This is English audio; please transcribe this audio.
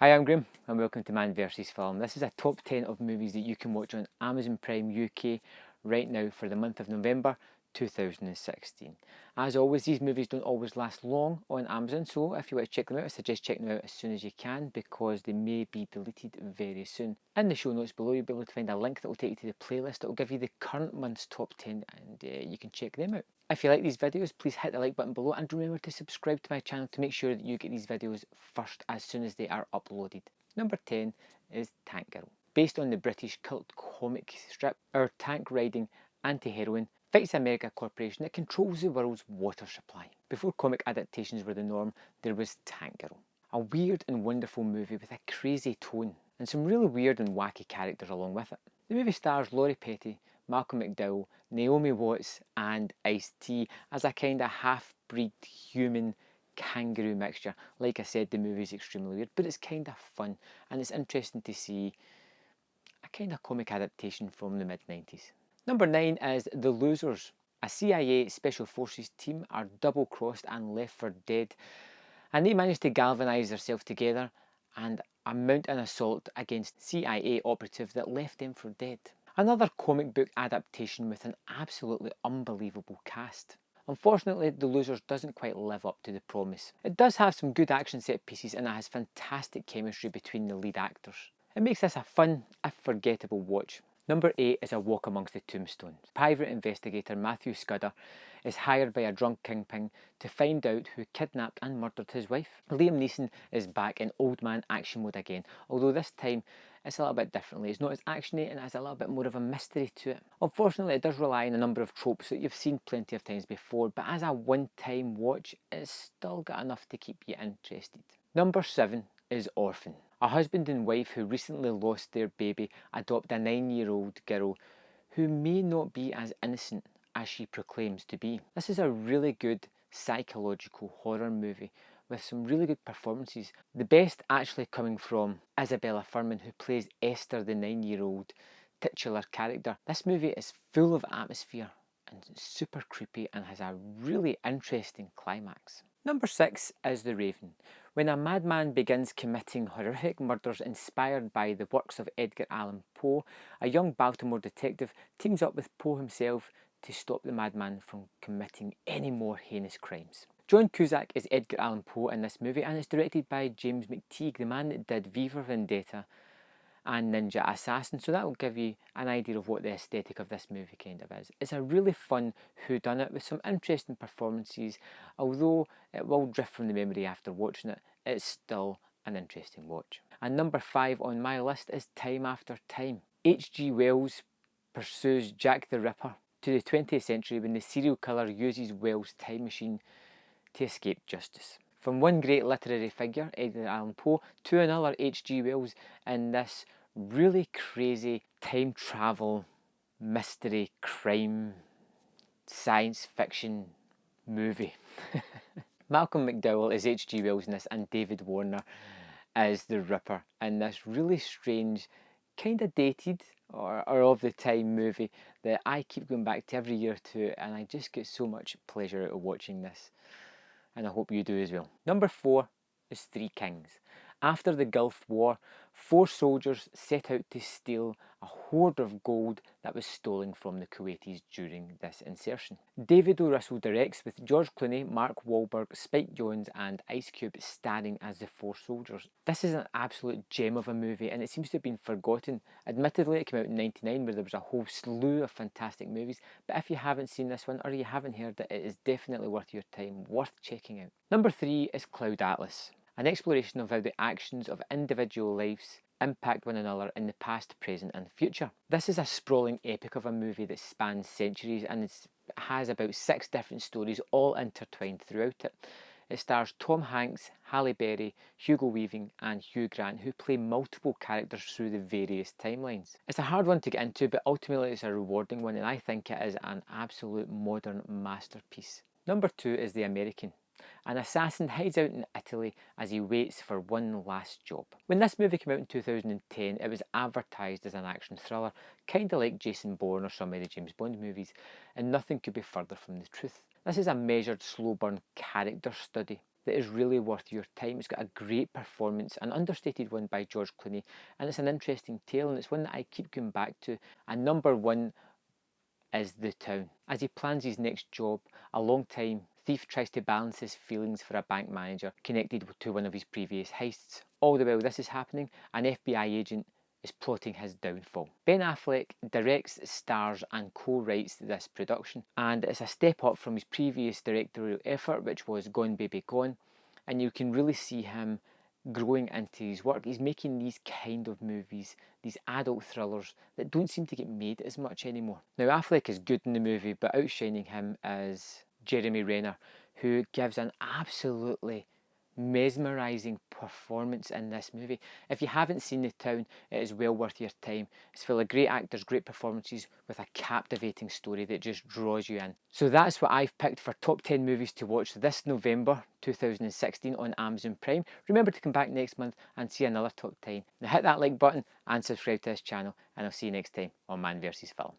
Hi, I'm Graham and welcome to Man vs Film. This is a top 10 of movies that you can watch on Amazon Prime UK right now for the month of November 2016. As always, these movies don't always last long on Amazon, so if you want to check them out, I suggest checking them out as soon as you can because they may be deleted very soon. In the show notes below, you'll be able to find a link that will take you to the playlist that will give you the current month's top 10 and you can check them out. If you like these videos, please hit the like button below and remember to subscribe to my channel to make sure that you get these videos first as soon as they are uploaded. Number 10 is Tank Girl. Based on the British cult comic strip, our tank-riding anti-heroine fights a mega corporation that controls the world's water supply. Before comic adaptations were the norm, there was Tank Girl. A weird and wonderful movie with a crazy tone and some really weird and wacky characters along with it. The movie stars Laurie Petty, Malcolm McDowell, Naomi Watts and Ice-T as a kind of half-breed human kangaroo mixture. Like I said, the movie's extremely weird, but it's kind of fun and it's interesting to see a kind of comic adaptation from the mid-90s. Number 9 is The Losers. A CIA Special Forces team are double-crossed and left for dead, and they manage to galvanise themselves together and mount an assault against CIA operative that left them for dead. Another comic book adaptation with an absolutely unbelievable cast. Unfortunately, The Losers doesn't quite live up to the promise. It does have some good action set pieces and it has fantastic chemistry between the lead actors. It makes this a fun, if forgettable watch. Number 8 is A Walk Amongst the Tombstones. Private investigator Matthew Scudder is hired by a drunk kingpin to find out who kidnapped and murdered his wife. Liam Neeson is back in old man action mode again, although this time it's a little bit differently. It's not as actiony and it has a little bit more of a mystery to it. Unfortunately, it does rely on a number of tropes that you've seen plenty of times before, but as a one-time watch, it's still got enough to keep you interested. Number 7 is Orphan. A husband and wife who recently lost their baby adopt a 9-year-old girl who may not be as innocent as she proclaims to be. This is a really good psychological horror movie with some really good performances. The best actually coming from Isabella Fuhrman, who plays Esther, the 9-year-old titular character. This movie is full of atmosphere and super creepy and has a really interesting climax. Number 6 is The Raven. When a madman begins committing horrific murders inspired by the works of Edgar Allan Poe, a young Baltimore detective teams up with Poe himself to stop the madman from committing any more heinous crimes. John Cusack is Edgar Allan Poe in this movie and it's directed by James McTeague, the man that did V for Vendetta and Ninja Assassin, so that will give you an idea of what the aesthetic of this movie kind of is. It's a really fun whodunit with some interesting performances, although it will drift from the memory after watching it, it's still an interesting watch. And number 5 on my list is Time After Time. H.G. Wells pursues Jack the Ripper to the 20th century when the serial killer uses Wells' time machine to escape justice. From one great literary figure, Edgar Allan Poe, to another, H.G. Wells, in this really crazy time travel, mystery, crime, science fiction movie. Malcolm McDowell is H.G. Wells in this and David Warner as the Ripper in this really strange, kind of dated or of the time movie that I keep going back to every year or two and I just get so much pleasure out of watching this. And I hope you do as well. Number 4 is Three Kings. After the Gulf War, 4 soldiers set out to steal a hoard of gold that was stolen from the Kuwaitis during this insertion. David O. Russell directs with George Clooney, Mark Wahlberg, Spike Jonze and Ice Cube starring as the 4 soldiers. This is an absolute gem of a movie and it seems to have been forgotten. Admittedly, it came out in '99 where there was a whole slew of fantastic movies, but if you haven't seen this one or you haven't heard it, it is definitely worth your time, worth checking out. Number 3 is Cloud Atlas. An exploration of how the actions of individual lives impact one another in the past, present and future. This is a sprawling epic of a movie that spans centuries and it has about 6 different stories all intertwined throughout it. It stars Tom Hanks, Halle Berry, Hugo Weaving and Hugh Grant, who play multiple characters through the various timelines. It's a hard one to get into, but ultimately it's a rewarding one and I think it is an absolute modern masterpiece. Number 2 is The American. An assassin hides out in Italy as he waits for one last job. When this movie came out in 2010, it was advertised as an action thriller, kinda like Jason Bourne or some of the James Bond movies, and nothing could be further from the truth. This is a measured, slow burn character study. that is really worth your time. It's got a great performance, an understated one by George Clooney, and it's an interesting tale, and it's one that I keep going back to. And number one is The Town. As he plans his next job, a long-time thief tries to balance his feelings for a bank manager connected to one of his previous heists. All the while this is happening, an FBI agent is plotting his downfall. Ben Affleck directs, stars and co-writes this production, and it's a step up from his previous directorial effort, which was Gone Baby Gone, and you can really see him growing into his work. He's making these kind of movies, these adult thrillers that don't seem to get made as much anymore. Now Affleck is good in the movie, but outshining him is Jeremy Renner, who gives an absolutely mesmerising performance in this movie. If you haven't seen The Town, it is well worth your time. It's full of great actors, great performances, with a captivating story that just draws you in. So that's what I've picked for top 10 movies to watch this November 2016 on Amazon Prime. Remember to come back next month and see another top 10. Now hit that like button and subscribe to this channel, and I'll see you next time on Man vs Film.